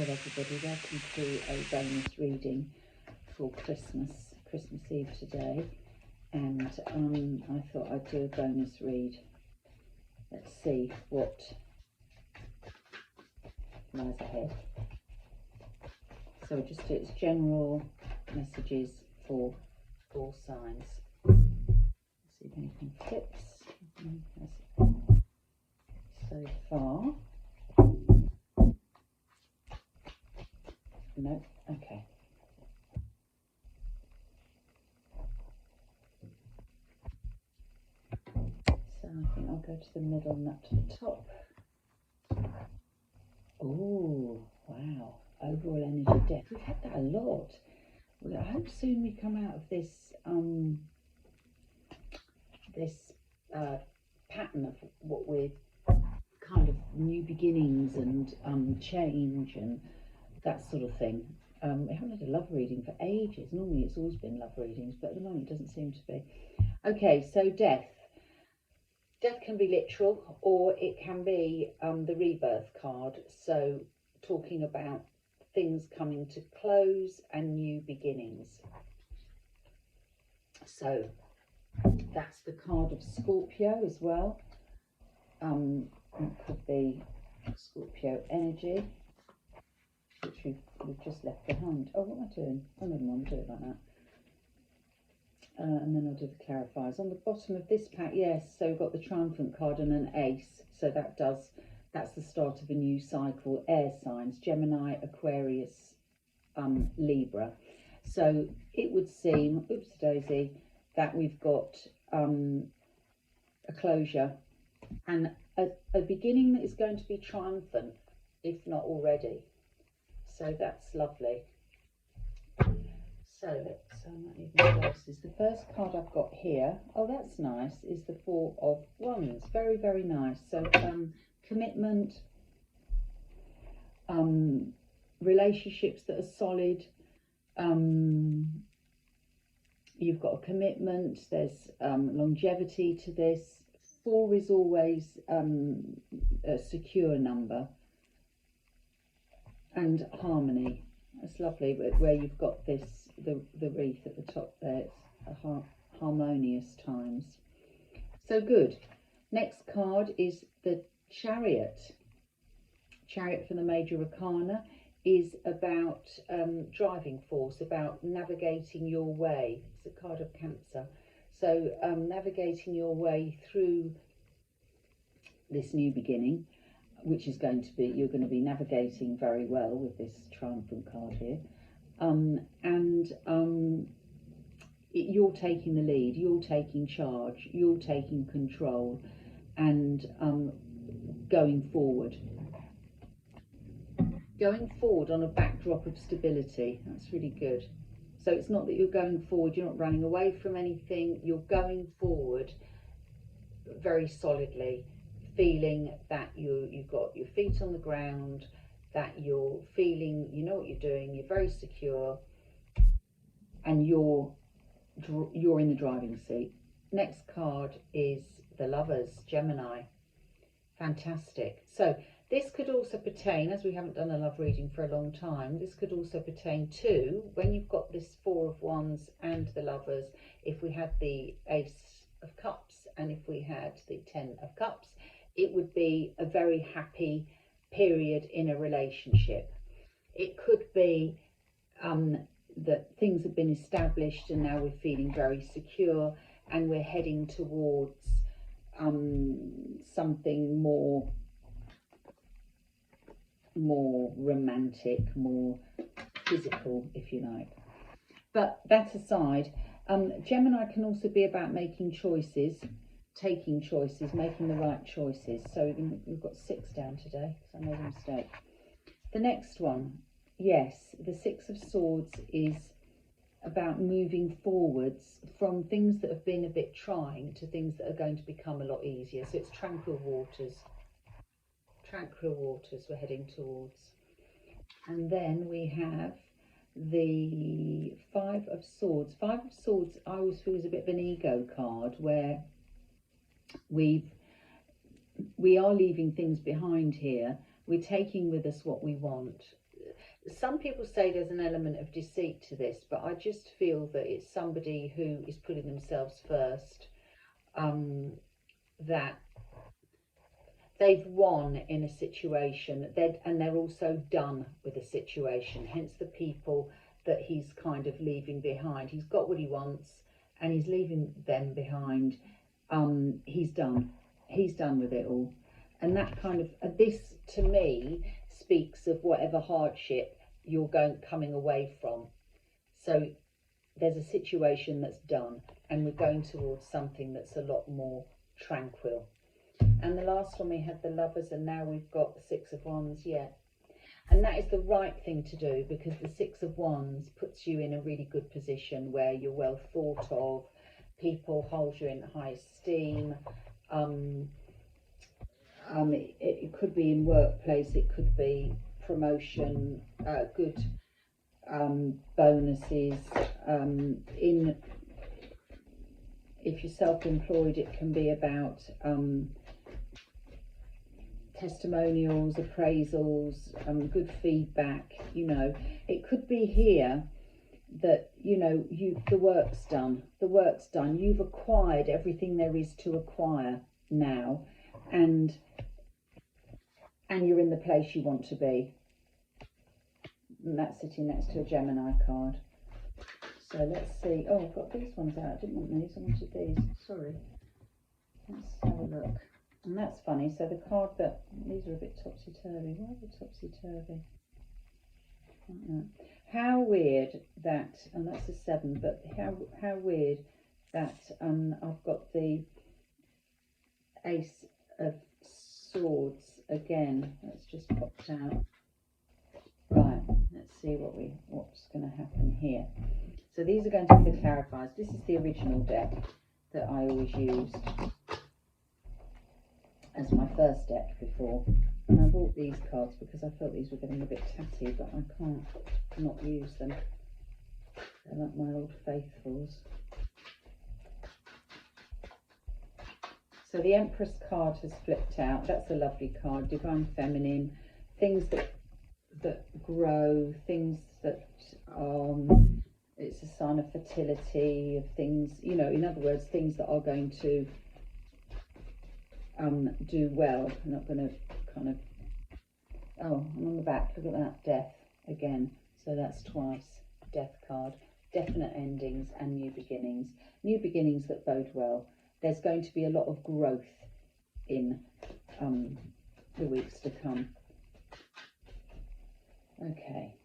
Hello everybody, welcome to a bonus reading for Christmas Eve today, and I thought I'd do a bonus read. Let's see what lies ahead. So just it's general messages for all signs. Let's see if anything flips so far. No, okay. So I think I'll go to the middle and up to the top. Oh, wow. Overall energy death. We've had that a lot. Well, I hope soon we come out of this pattern of what we're kind of new beginnings and change and that sort of thing. We haven't had a love reading for ages. Normally it's always been love readings, but at the moment it doesn't seem to be. Okay, so death. Death can be literal, or it can be the rebirth card. So talking about things coming to close and new beginnings. So that's the card of Scorpio as well. It could be Scorpio energy, which we've just left behind. Oh, what am I doing? Oh, never mind, I'll do it like that. And then I'll do the clarifiers. On the bottom of this pack, yes, so we've got the Triumphant card and an ace. So that's the start of a new cycle. Air signs, Gemini, Aquarius, Libra. So it would seem, oops daisy, that we've got a closure and a beginning that is going to be triumphant, if not already. So that's lovely. So I might need my glasses. The first card I've got here, oh that's nice, is the Four of Wands. Very, very nice. So commitment, relationships that are solid. You've got a commitment, there's longevity to this. 4 is always a secure number. And harmony. That's lovely, where you've got this, the wreath at the top there, it's a harmonious times. So good. Next card is the Chariot. Chariot from the Major Arcana is about driving force, about navigating your way. It's a card of Cancer. So navigating your way through this new beginning, which is going to be, you're going to be navigating very well with this Triumphant card here. You're taking the lead, you're taking charge, you're taking control and going forward. Going forward on a backdrop of stability, that's really good. So it's not that you're going forward, you're not running away from anything, you're going forward very solidly, feeling that you've got your feet on the ground, that you're feeling you know what you're doing, you're very secure, and you're in the driving seat. Next card is the Lovers, Gemini. Fantastic. So this could also pertain, as we haven't done a love reading for a long time, this could also pertain to when you've got this Four of Wands and the Lovers. If we had the Ace of Cups and if we had the Ten of Cups, it would be a very happy period in a relationship. It could be that things have been established and now we're feeling very secure and we're heading towards something more romantic, more physical, if you like. But that aside, Gemini can also be about making choices, taking choices, making the right choices. So we've got 6 down today because I made a mistake. The next one, yes, the Six of Swords is about moving forwards from things that have been a bit trying to things that are going to become a lot easier. So it's tranquil waters we're heading towards. And then we have the Five of Swords. Five of Swords I always feel is a bit of an ego card, where we are leaving things behind here. We're taking with us what we want. some people say there's an element of deceit to this, but I just feel that it's somebody who is putting themselves first, that they've won in a situation, and they're also done with a situation, hence the people that he's kind of leaving behind. He's got what he wants and he's leaving them behind. He's done with it all. And that kind of, this to me speaks of whatever hardship you're coming away from. So there's a situation that's done and we're going towards something that's a lot more tranquil. And the last one we had the Lovers, and now we've got the Six of Wands. Yeah, and that is the right thing to do, because the Six of Wands puts you in a really good position where you're well thought of, people hold you in high esteem. It could be in workplace, it could be promotion, good bonuses. If you're self-employed, it can be about testimonials, appraisals, good feedback. You know, it could be here that, you know, the work's done. You've acquired everything there is to acquire now, and you're in the place you want to be. And that's sitting next to a Gemini card. So let's see. Oh, I've got these ones out. I didn't want these. I wanted these. Sorry. Let's have a look. And that's funny. So the card that, these are a bit topsy-turvy. Why are they topsy-turvy? How weird that, and that's a 7, but how weird that I've got the Ace of Swords again. That's just popped out. Right, let's see what's going to happen here. So these are going to be the clarifiers. This is the original deck that I always used as my first deck before. And I bought these cards because I felt these were getting a bit tatty, but I can't not use them. They're like my old faithfuls. So the Empress card has flipped out. That's a lovely card. Divine Feminine. Things that grow, things that it's a sign of fertility, of things, you know, in other words, things that are going to do well. I'm not going to kind of, oh, I'm on the back, look at that, Death again. So that's twice, Death card. Definite endings and new beginnings. New beginnings that bode well. There's going to be a lot of growth in the weeks to come. Okay.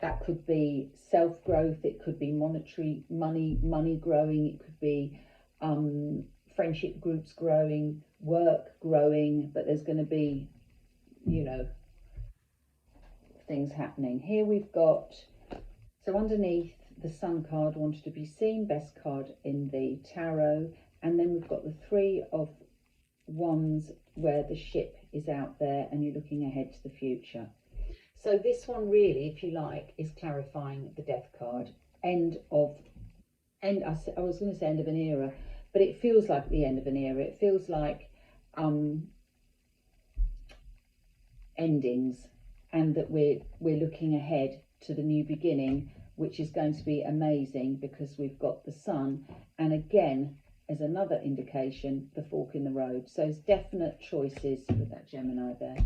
That could be self-growth, it could be monetary, money growing, it could be friendship groups growing, work growing, but there's going to be, you know, things happening. Here we've got, so underneath the Sun card, wanted to be seen, best card in the tarot, and then we've got the Three of Wands where the ship is out there and you're looking ahead to the future. So this one really, if you like, is clarifying the Death card. I was going to say end of an era, but it feels like the end of an era. It feels like endings, and that we're looking ahead to the new beginning, which is going to be amazing because we've got the Sun, and again, as another indication, the fork in the road. So it's definite choices with that Gemini there,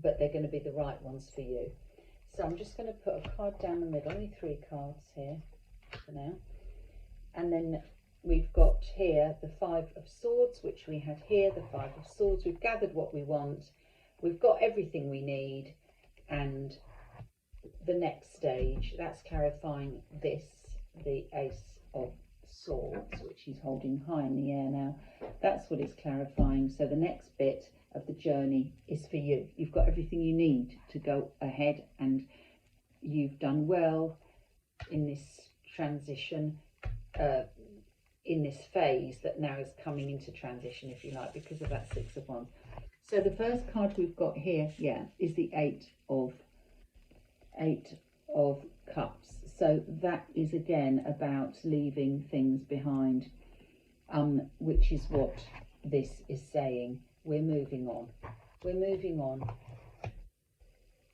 but they're going to be the right ones for you. So I'm just going to put a card down the middle, only 3 cards here for now. And then we've got here the Five of Swords, which we had here, the Five of Swords. We've gathered what we want. We've got everything we need. And the next stage, that's clarifying this, the Ace of Swords, which he's holding high in the air now. That's what it's clarifying. So the next bit of the journey is for you. You've got everything you need to go ahead, and you've done well in this transition, in this phase that now is coming into transition, if you like, because of that Six of Wands. So the first card we've got here, yeah, is the Eight of Cups. So that is again about leaving things behind, which is what this is saying. We're moving on. We're moving on.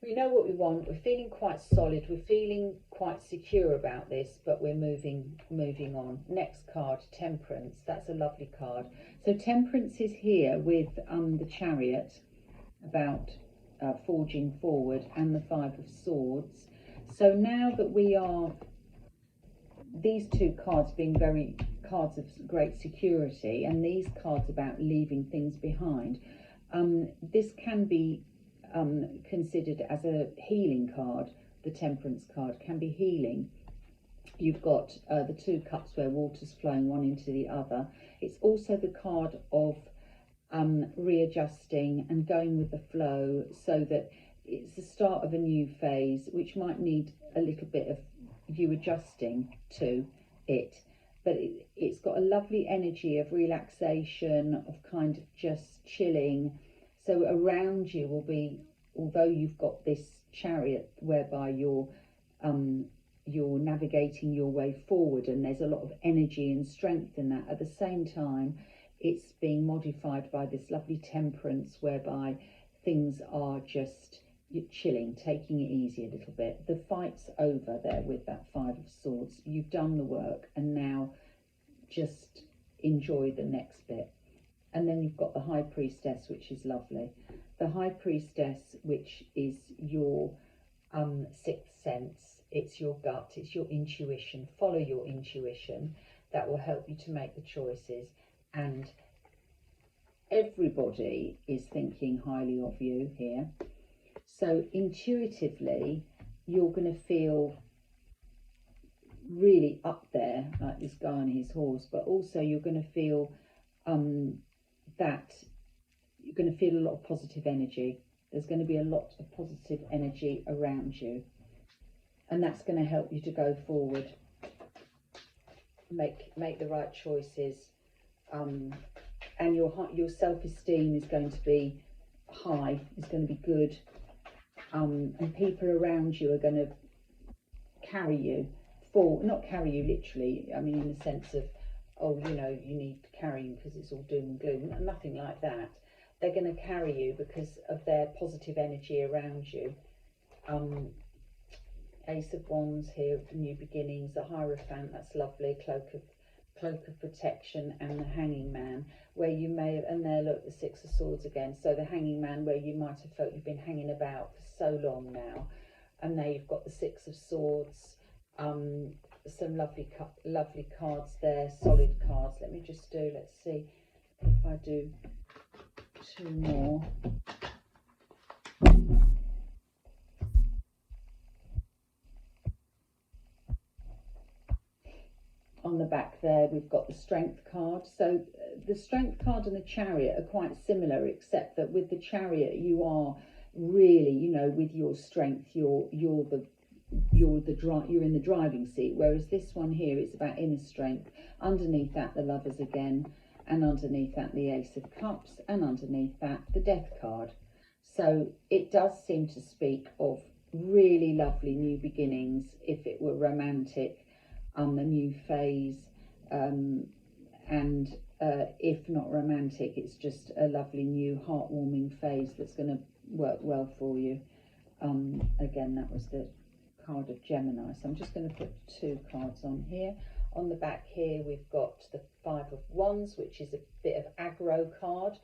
we know what we want, we're feeling quite solid, we're feeling quite secure about this, but we're moving on. Next card, Temperance. That's a lovely card. So Temperance is here with the Chariot, about forging forward, and the Five of Swords. So now that we are, these two cards being very cards of great security, and these cards about leaving things behind, this can be considered as a healing card. The Temperance card can be healing. You've got the two cups where water's flowing one into the other. It's also the card of readjusting and going with the flow, so that it's the start of a new phase, which might need a little bit of you adjusting to it, but it's got a lovely energy of relaxation, of kind of just chilling. So around you will be, although you've got this Chariot whereby you're navigating your way forward, and there's a lot of energy and strength in that, at the same time it's being modified by this lovely Temperance whereby things are just chilling, taking it easy a little bit. The fight's over there with that Five of Swords. You've done the work, and now just enjoy the next bit. And then you've got the High Priestess, which is lovely. The High Priestess, which is your sixth sense, it's your gut, it's your intuition. Follow your intuition. That will help you to make the choices. And everybody is thinking highly of you here. So intuitively, you're going to feel really up there, like this guy on his horse, but also you're going to feel that you're going to feel a lot of positive energy. There's going to be a lot of positive energy around you, and that's going to help you to go forward, make the right choices, and your self-esteem is going to be high, is going to be good, and people around you are going to carry you not carry you literally, I mean in the sense of, oh, you know, you need carrying because it's all doom and gloom, nothing like that. They're going to carry you because of their positive energy around you. Ace of Wands here, new beginnings, the Hierophant, that's lovely, cloak of protection, and the Hanging Man, where you may have, and there look, the Six of Swords again. So the Hanging Man, where you might have felt you've been hanging about for so long now, and there you've got the Six of Swords. Some lovely cards there, solid cards. Let me just do, let's see if I do two more. On the back there we've got the Strength card. So the Strength card and the Chariot are quite similar, except that with the Chariot you are really, you know, with your strength, you're in the driving seat, whereas this one here, it's about inner strength. Underneath that, the Lovers again, and underneath that, the Ace of Cups, and underneath that, the Death card. So it does seem to speak of really lovely new beginnings, if it were romantic, a new phase, and if not romantic, it's just a lovely new heartwarming phase that's going to work well for you. Again, that was the card of Gemini. So I'm just going to put two cards on here. On the back here we've got the Five of Wands, which is a bit of aggro card.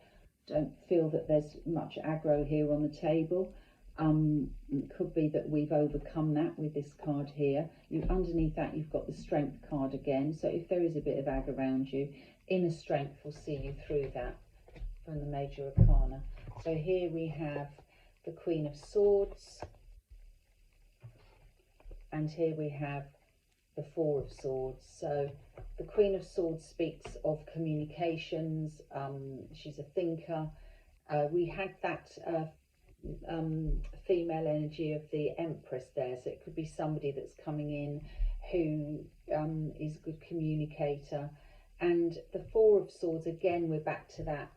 Don't feel that there's much aggro here on the table. It could be that we've overcome that with this card here. Underneath that you've got the Strength card again. So if there is a bit of ag around you, inner strength will see you through that, from the Major Arcana. So here we have the Queen of Swords, and here we have the Four of Swords. So the Queen of Swords speaks of communications. She's a thinker. We had that female energy of the Empress there, so it could be somebody that's coming in who is a good communicator. And the Four of Swords, again, we're back to that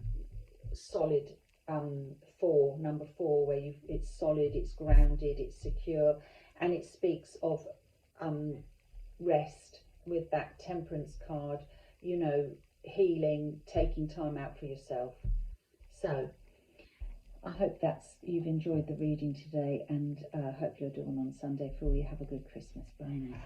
solid number four, where it's solid, it's grounded, it's secure, and it speaks of rest with that Temperance card, you know, healing, taking time out for yourself. So I hope you've enjoyed the reading today, and hopefully I'll do one on Sunday for you. Have a good Christmas. Bye now.